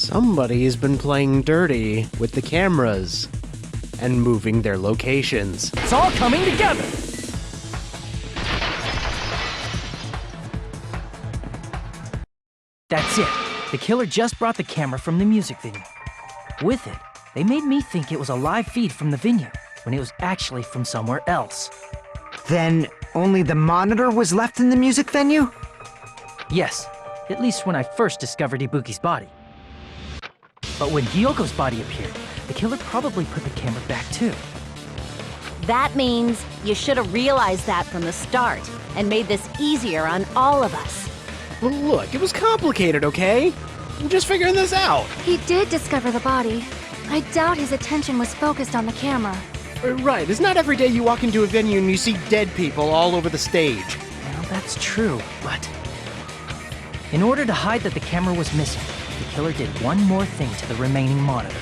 Somebody's been playing dirty with the cameras and moving their locations. It's all coming together! That's it. The killer just brought the camera from the music venue. With it, they made me think it was a live feed from the venue, when it was actually from somewhere else. Then only the monitor was left in the music venue? Yes, at least when I first discovered Ibuki's body. But when Hyoko's body appeared, the killer probably put the camera back too. That means you should have realized that from the start and made this easier on all of us. Well, look, it was complicated, okay? I'm just figuring this out. He did discover the body. I doubt his attention was focused on the camera. Right, it's not every day you walk into a venue and you see dead people all over the stage. Well, that's true, but... in order to hide that the camera was missing, the killer did one more thing to the remaining monitor.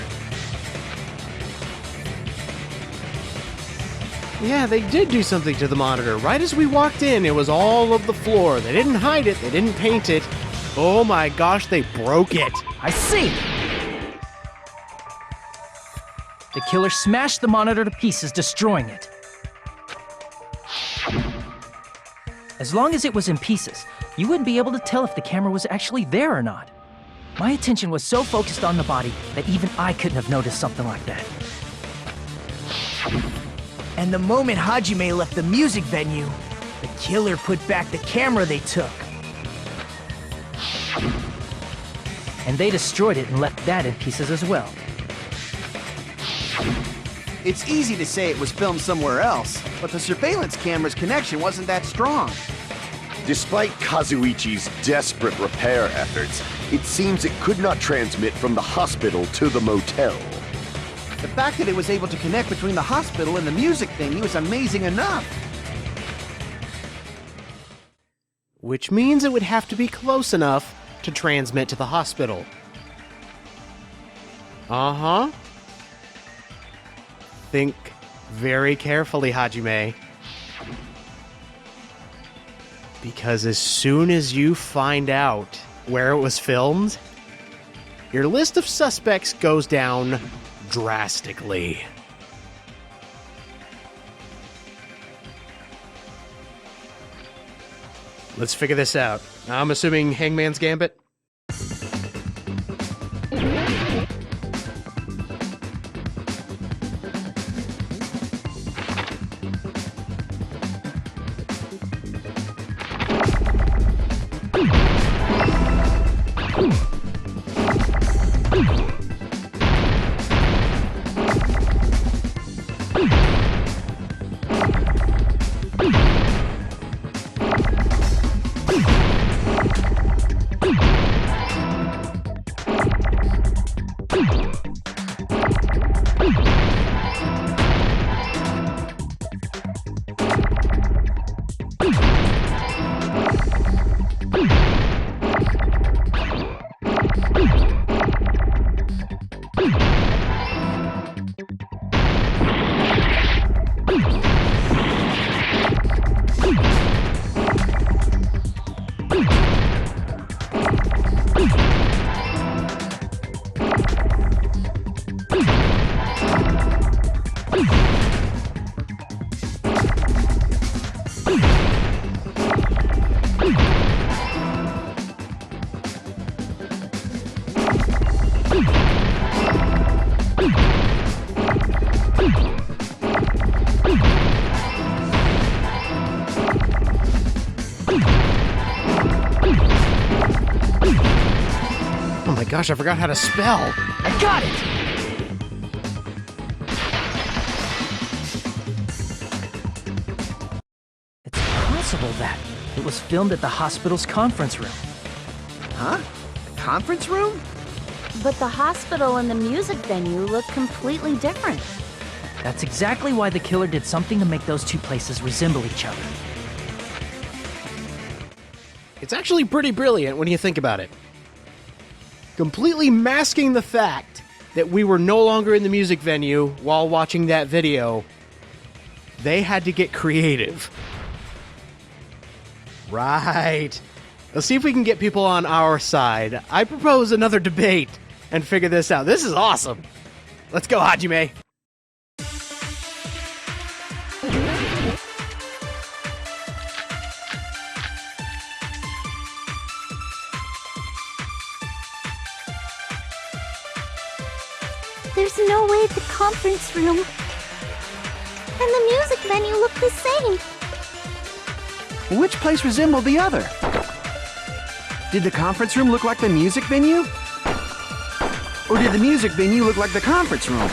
Yeah, they did do something to the monitor. Right as we walked in, it was all over the floor. They didn't hide it, they didn't paint it. Oh my gosh, they broke it. I see! The killer smashed the monitor to pieces, destroying it. As long as it was in pieces, you wouldn't be able to tell if the camera was actually there or not. My attention was so focused on the body that even I couldn't have noticed something like that. And the moment Hajime left the music venue, the killer put back the camera they took. And they destroyed it and left that in pieces as well. It's easy to say it was filmed somewhere else, but the surveillance camera's connection wasn't that strong. Despite Kazuichi's desperate repair efforts, it seems it could not transmit from the hospital to the motel. The fact that it was able to connect between the hospital and the music venue is amazing enough. Which means it would have to be close enough to transmit to the hospital. Uh-huh. Think very carefully, Hajime. Because as soon as you find out where it was filmed, your list of suspects goes down drastically. Let's figure this out. I'm assuming Hangman's Gambit? Oh my gosh, I forgot how to spell. I got it! It's possible that it was filmed at the hospital's conference room. Huh? Conference room? But the hospital and the music venue look completely different. That's exactly why the killer did something to make those two places resemble each other. It's actually pretty brilliant when you think about it. Completely masking the fact that we were no longer in the music venue while watching that video, they had to get creative. Right. Let's see if we can get people on our side. I propose another debate. and figure this out. This is awesome. Let's go, Hajime. There's no way the conference room and the music venue look the same. Which place resembled the other? Did the conference room look like the music venue? Or did the music venue look like the conference room?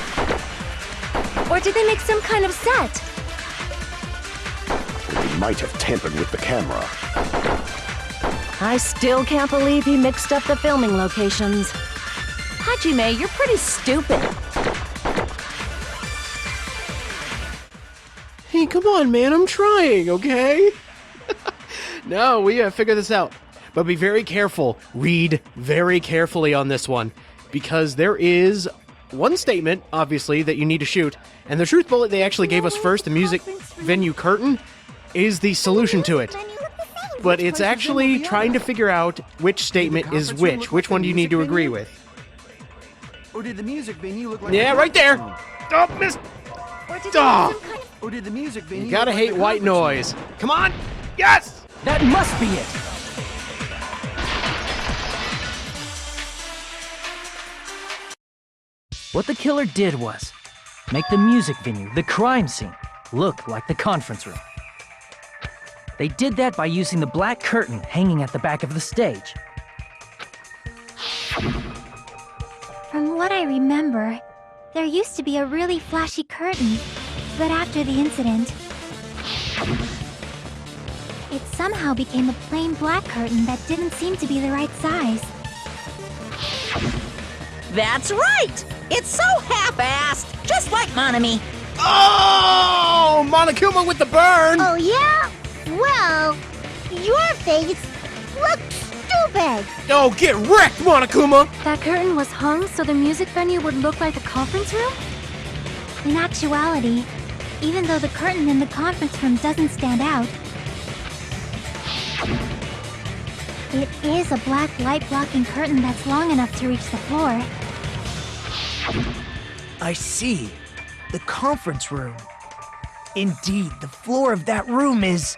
Or did they make some kind of set? They might have tampered with the camera. I still can't believe he mixed up the filming locations. Hajime, you're pretty stupid. Hey, come on, man. I'm trying, okay? No, we gotta figure this out. But be very careful. Read very carefully on this one. Because there is one statement, obviously, that you need to shoot. And the truth bullet they actually gave us first, the music venue curtain, is the solution to it. But it's actually trying to figure out which statement is which. Which one do you need to agree with? Or did the music venue look like Yeah, the right there! conference room? Oh, missed! Or did they make some kind of... Or did the music venue You gotta look like hate the white conference noise. Come on! Yes! That must be it! What the killer did was make the music venue, the crime scene, look like the conference room. They did that by using the black curtain hanging at the back of the stage. From what I remember, there used to be a really flashy curtain, but after the incident, it somehow became a plain black curtain that didn't seem to be the right size. That's right! It's so half-assed, just like Monami. Oh! Monokuma with the burn! Oh yeah? Well, your face looks stupid! Oh, get wrecked, Monokuma! That curtain was hung so the music venue would look like the conference room? In actuality, even though the curtain in the conference room doesn't stand out, it is a black light-blocking curtain that's long enough to reach the floor. I see. The conference room. Indeed, the floor of that room is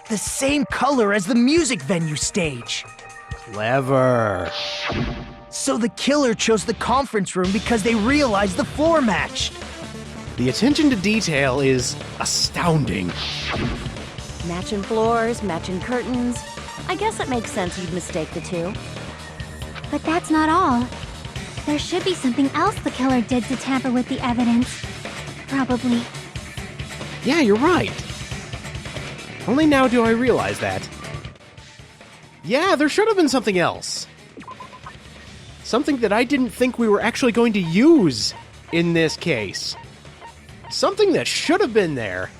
the same color as the music venue stage. Clever. So the killer chose the conference room because they realized the floor matched. The attention to detail is astounding. Matching floors, matching curtains. I guess it makes sense you'd mistake the two. But that's not all. There should be something else the killer did to tamper with the evidence. Probably. Yeah, you're right. Only now do I realize that. Yeah, there should have been something else. Something that I didn't think we were actually going to use in this case. Something that should have been there.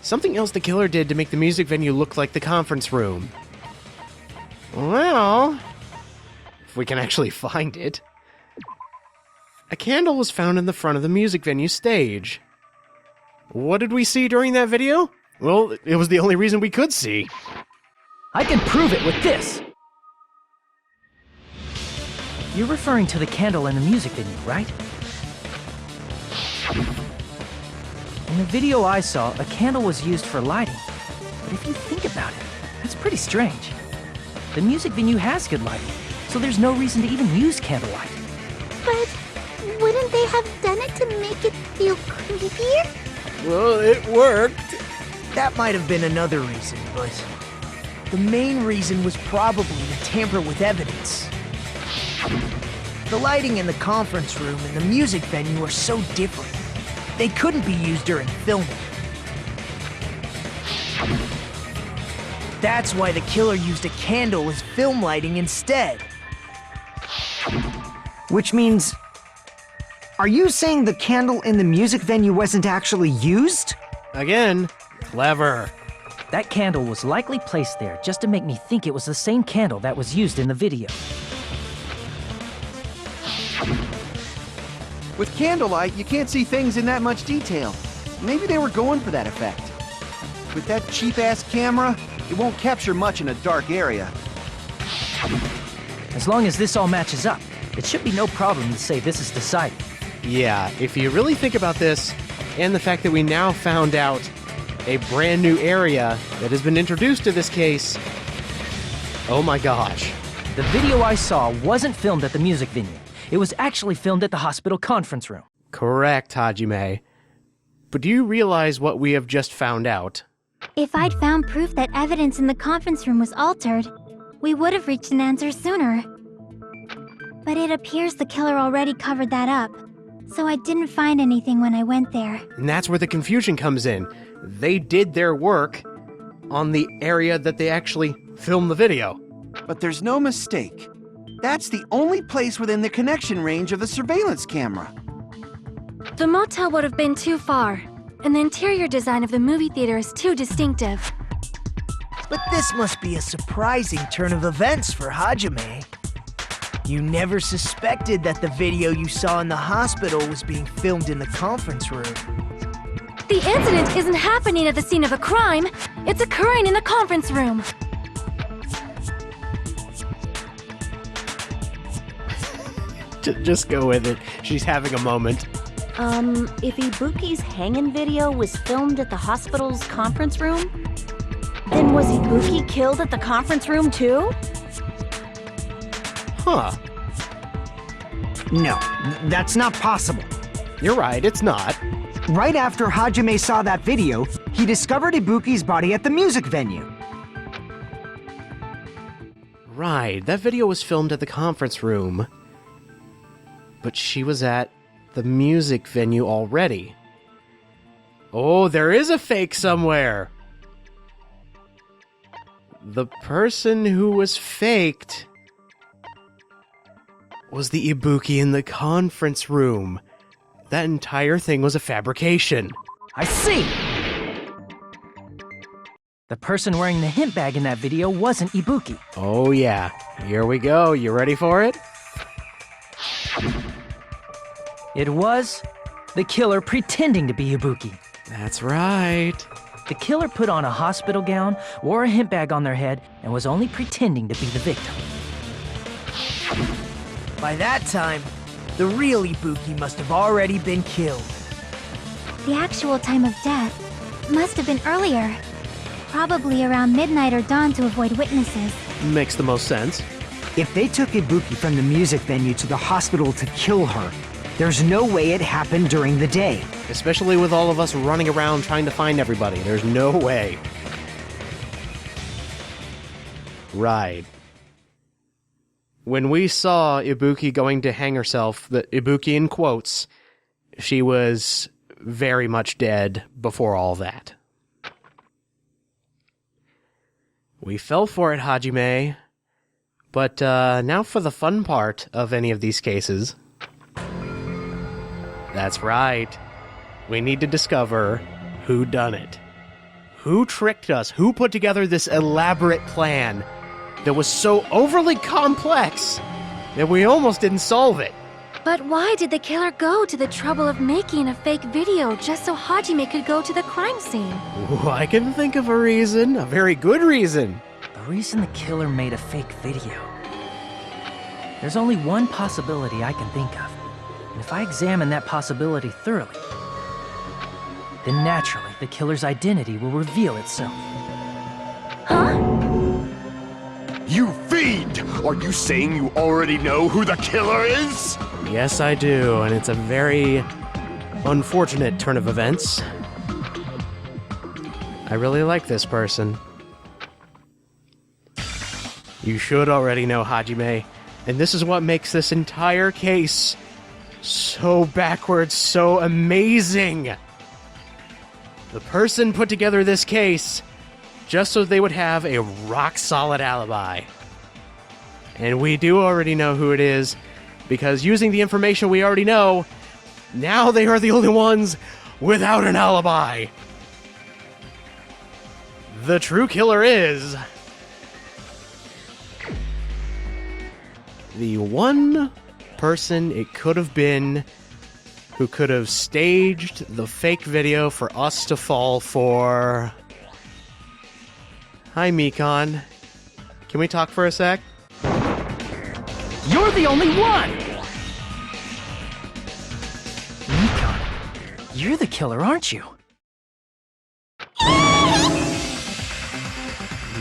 Something else the killer did to make the music venue look like the conference room. Well, if we can actually find it. A candle was found in the front of the music venue stage. What did we see during that video? Well, it was the only reason we could see. I can prove it with this! You're referring to the candle in the music venue, right? In the video I saw, a candle was used for lighting. But if you think about it, that's pretty strange. The music venue has good lighting, so there's no reason to even use candlelight. But wouldn't they have done it to make it feel creepier? Well, it worked. That might have been another reason, but the main reason was probably to tamper with evidence. The lighting in the conference room and the music venue are so different. They couldn't be used during filming. That's why the killer used a candle as film lighting instead. Which means... Are you saying the candle in the music venue wasn't actually used? Again, clever. That candle was likely placed there just to make me think it was the same candle that was used in the video. With candlelight, you can't see things in that much detail. Maybe they were going for that effect. With that cheap-ass camera, it won't capture much in a dark area. As long as this all matches up, it should be no problem to say this is decided. Yeah, if you really think about this, and the fact that we now found out a brand new area that has been introduced to this case, oh my gosh. The video I saw wasn't filmed at the music venue. It was actually filmed at the hospital conference room. Correct, Hajime. But do you realize what we have just found out? If I'd found proof that evidence in the conference room was altered, we would have reached an answer sooner. But it appears the killer already covered that up, so I didn't find anything when I went there. And that's where the confusion comes in. They did their work on the area that they actually filmed the video. But there's no mistake. That's the only place within the connection range of the surveillance camera. The motel would have been too far, and the interior design of the movie theater is too distinctive. But this must be a surprising turn of events for Hajime. You never suspected that the video you saw in the hospital was being filmed in the conference room. The incident isn't happening at the scene of a crime, it's occurring in the conference room. Just go with it. She's having a moment. If Ibuki's hanging video was filmed at the hospital's conference room, then was Ibuki killed at the conference room too? Huh. No, that's not possible. You're right, it's not. Right after Hajime saw that video, he discovered Ibuki's body at the music venue. Right, that video was filmed at the conference room. But she was at the music venue already. Oh, there is a fake somewhere. The person who was faked was the Ibuki in the conference room. That entire thing was a fabrication. I see! The person wearing the hint bag in that video wasn't Ibuki. Oh yeah, here we go. You ready for it? It was the killer pretending to be Ibuki. That's right. The killer put on a hospital gown, wore a hint bag on their head, and was only pretending to be the victim. By that time, the real Ibuki must have already been killed. The actual time of death must have been earlier. Probably around midnight or dawn to avoid witnesses. Makes the most sense. If they took Ibuki from the music venue to the hospital to kill her, there's no way it happened during the day. Especially with all of us running around trying to find everybody. There's no way. Right. When we saw Ibuki going to hang herself, the Ibuki in quotes, she was very much dead before all that. We fell for it, Hajime. But now for the fun part of any of these cases. That's right. We need to discover who done it. Who tricked us? Who put together this elaborate plan that was so overly complex that we almost didn't solve it? But why did the killer go to the trouble of making a fake video just so Hajime could go to the crime scene? Ooh, I can think of a reason, a very good reason. The reason the killer made a fake video. There's only one possibility I can think of. And if I examine that possibility thoroughly, then naturally the killer's identity will reveal itself. Huh? You fiend! Are you saying you already know who the killer is? Yes, I do, and it's a very unfortunate turn of events. I really like this person. You should already know, Hajime, and this is what makes this entire case so backwards, so amazing. The person put together this case just so they would have a rock-solid alibi. And we do already know who it is, because using the information we already know, now they are the only ones without an alibi. The true killer is the one person it could have been who could have staged the fake video for us to fall for. Hi, Mikon. Can we talk for a sec? the only one! Nikon, you're the killer, aren't you?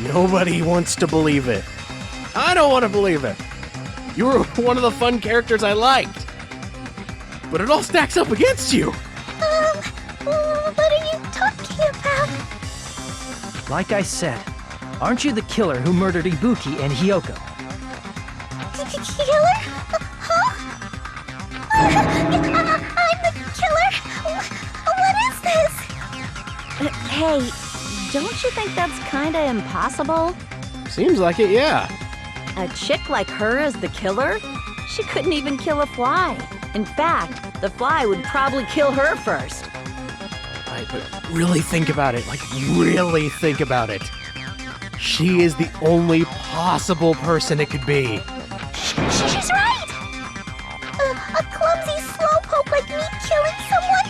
Nobody wants to believe it. I don't want to believe it. You were one of the fun characters I liked. But it all stacks up against you. What are you talking about? Like I said, aren't you the killer who murdered Ibuki and Hyoko? Killer? Huh? I'm the killer? What is this? Hey, don't you think that's kinda impossible? Seems like it, yeah. A chick like her as the killer? She couldn't even kill a fly. In fact, the fly would probably kill her first. Right, but really think about it. Like, really think about it. She is the only possible person it could be. She's right! A clumsy slowpoke like me killing someone?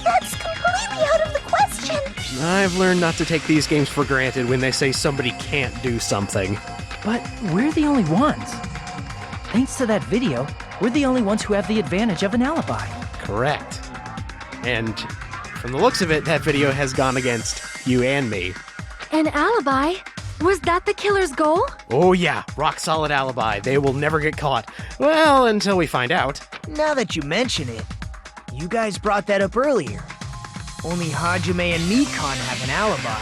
That's completely out of the question! I've learned not to take these games for granted when they say somebody can't do something. But we're the only ones. Thanks to that video, we're the only ones who have the advantage of an alibi. Correct. And from the looks of it, that video has gone against you and me. An alibi? Was that the killer's goal? Oh yeah, rock solid alibi. They will never get caught. Well, until we find out. Now that you mention it, you guys brought that up earlier. Only Hajime and Nikon have an alibi.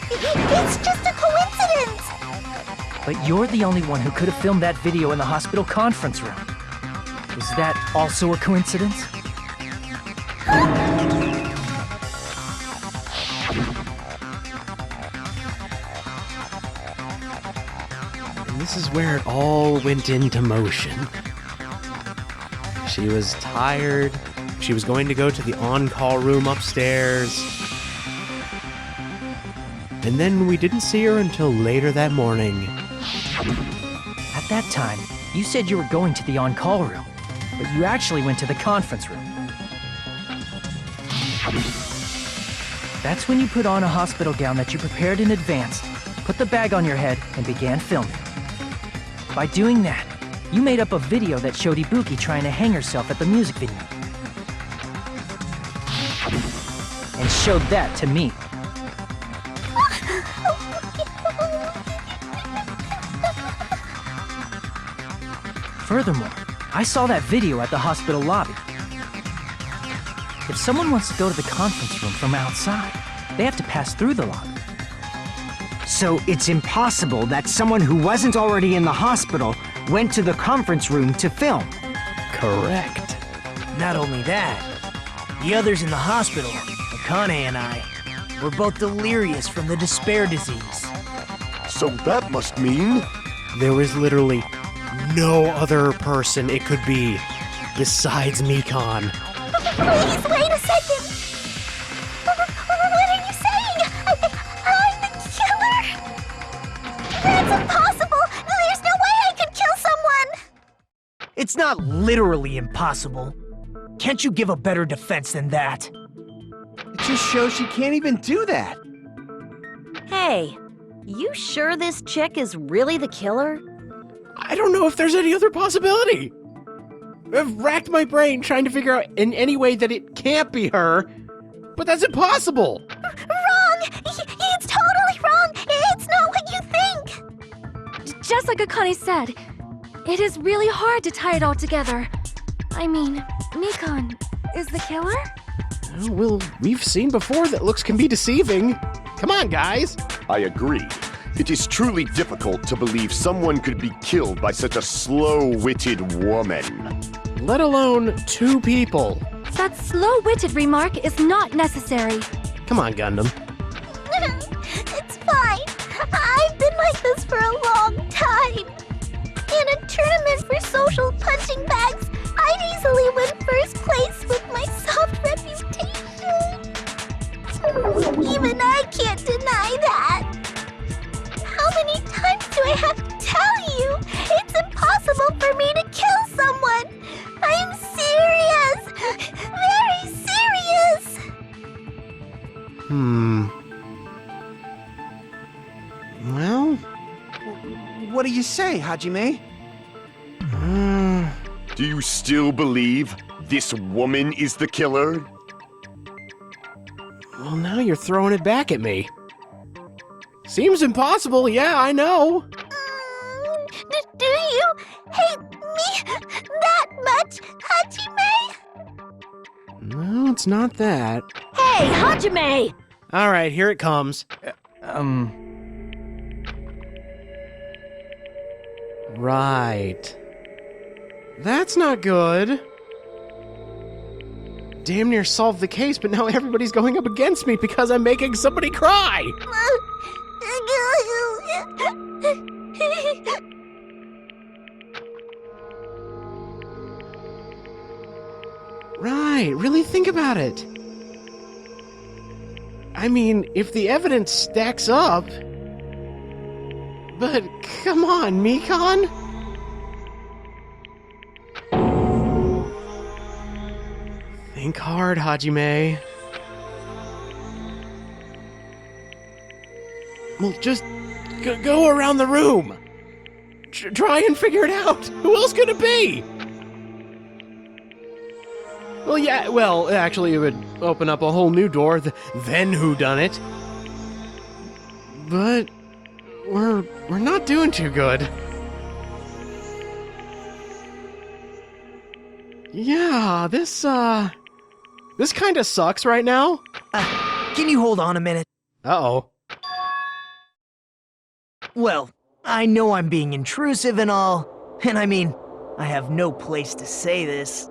It's just a coincidence! But you're the only one who could have filmed that video in the hospital conference room. Is that also a coincidence? And this is where it all went into motion. She was tired. She was going to go to the on-call room upstairs. And then we didn't see her until later that morning. At that time, you said you were going to the on-call room, but you actually went to the conference room. That's when you put on a hospital gown that you prepared in advance, put the bag on your head, and began filming. By doing that, you made up a video that showed Ibuki trying to hang herself at the music venue. And showed that to me. Furthermore, I saw that video at the hospital lobby. If someone wants to go to the conference room from outside, they have to pass through the lobby. So it's impossible that someone who wasn't already in the hospital went to the conference room to film. Correct. Not only that, the others in the hospital, Akane and I, were both delirious from the despair disease. So that must mean... There was literally no other person it could be besides Mikon. Please, wait a second! What are you saying? I'm the killer? That's impossible! There's no way I could kill someone! It's not literally impossible. Can't you give a better defense than that? It just shows she can't even do that. Hey, you sure this chick is really the killer? I don't know if there's any other possibility. I've racked my brain trying to figure out in any way that it can't be her, but that's impossible. Wrong! It's totally wrong! It's not what you think! Just like Akane said, it is really hard to tie it all together. I mean, Mikon is the killer? Well, we've seen before that looks can be deceiving. Come on, guys. I agree. It is truly difficult to believe someone could be killed by such a slow-witted woman. Let alone two people. That slow-witted remark is not necessary. Come on, Gundam. It's fine. I've been like this for a long time. In a tournament for social punching bags, I'd easily win first place with my soft reputation. Even I can't deny that. How many times do I have to tell you? It's impossible for me to kill someone. I'm serious. Very serious. Well, What do you say, Hajime? Do you still believe this woman is the killer? Well, now you're throwing it back at me. Seems impossible, yeah, I know. Do you hate me that much, Hajime? No, it's not that. Hey, Hajime! All right, here it comes. Right. That's not good. Damn near solved the case, but now everybody's going up against me because I'm making somebody cry. Right, really think about it. I mean, if the evidence stacks up... But come on, Mikon. Think hard, Hajime. Well, just go around the room. Try and figure it out. Who else could it be? Well, yeah, actually, it would open up a whole new door. Then who done it? But we're not doing too good. Yeah, this kind of sucks right now. Can you hold on a minute? Uh-oh. Well, I know I'm being intrusive and all, and I mean, I have no place to say this.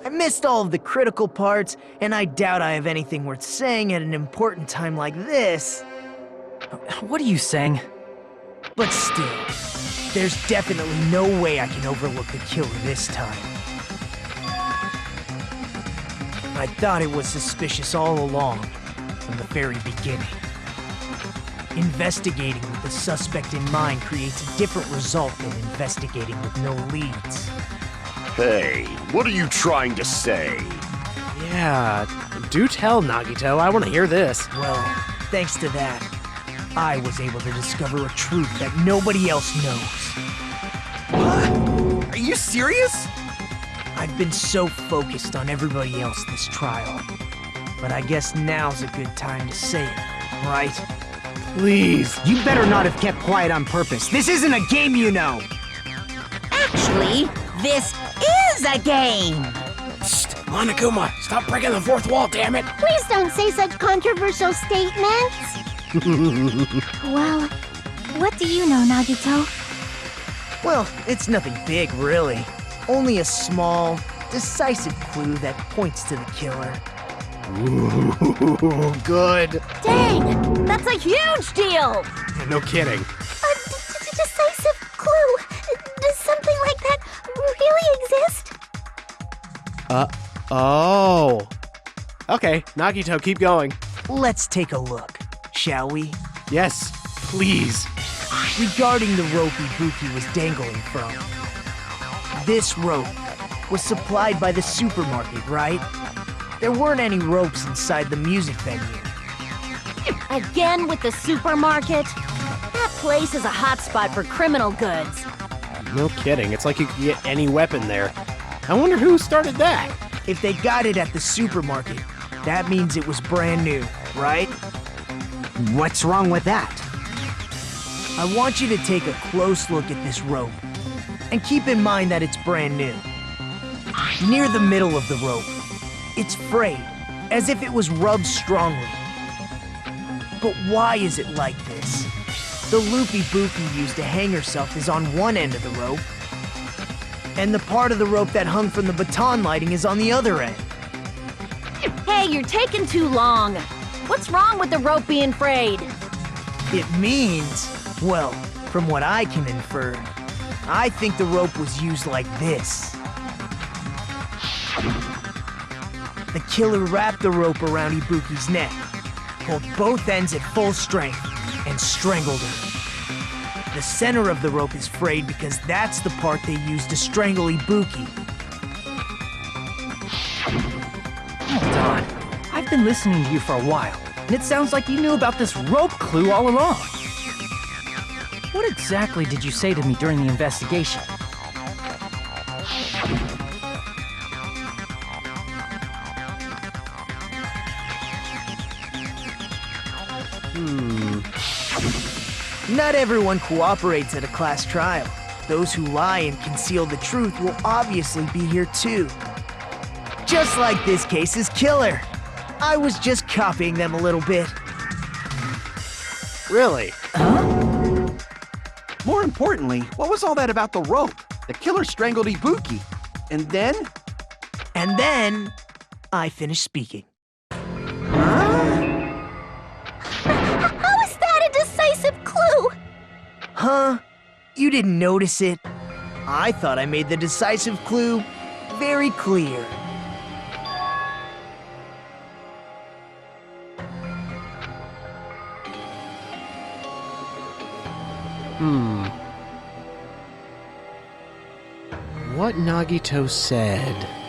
I missed all of the critical parts, and I doubt I have anything worth saying at an important time like this. What are you saying? But still, there's definitely no way I can overlook the killer this time. I thought it was suspicious all along, from the very beginning. Investigating with the suspect in mind creates a different result than investigating with no leads. Hey, what are you trying to say? Yeah, do tell, Nagito. I want to hear this. Well, thanks to that, I was able to discover a truth that nobody else knows. What? Are you serious? I've been so focused on everybody else this trial. But I guess now's a good time to say it, right? Please. You better not have kept quiet on purpose. This isn't a game, you know. Actually, this is a game. Psst, Monokuma, stop breaking the fourth wall, damn it. Please don't say such controversial statements. Well, what do you know, Nagito? Well, it's nothing big, really. Only a small, decisive clue that points to the killer. Ooh, good. Dang, that's a huge deal! No kidding. A decisive clue? Does something like that really exist? Oh. Okay, Nagito, keep going. Let's take a look, shall we? Yes, please. Regarding the rope Ibuki was dangling from. This rope was supplied by the supermarket, right? There weren't any ropes inside the music venue. Again with the supermarket? That place is a hotspot for criminal goods. No kidding, it's like you could get any weapon there. I wonder who started that? If they got it at the supermarket, that means it was brand new, right? What's wrong with that? I want you to take a close look at this rope, and keep in mind that it's brand new. Near the middle of the rope, it's frayed, as if it was rubbed strongly. But why is it like this? The loop Ibuki used to hang herself is on one end of the rope, and the part of the rope that hung from the baton lighting is on the other end. Hey, you're taking too long. What's wrong with the rope being frayed? It means, well, from what I can infer, I think the rope was used like this. The killer wrapped the rope around Ibuki's neck, pulled both ends at full strength, and strangled her. The center of the rope is frayed because that's the part they used to strangle Ibuki. Hold on. I've been listening to you for a while, and it sounds like you knew about this rope clue all along. What exactly did you say to me during the investigation? Not everyone cooperates at a class trial. Those who lie and conceal the truth will obviously be here too. Just like this case's killer. I was just copying them a little bit. Really? More importantly, what was all that about the rope? The killer strangled Ibuki. And then? And then, I finished speaking. How is that a decisive clue? Huh? You didn't notice it? I thought I made the decisive clue very clear. What Nagito said.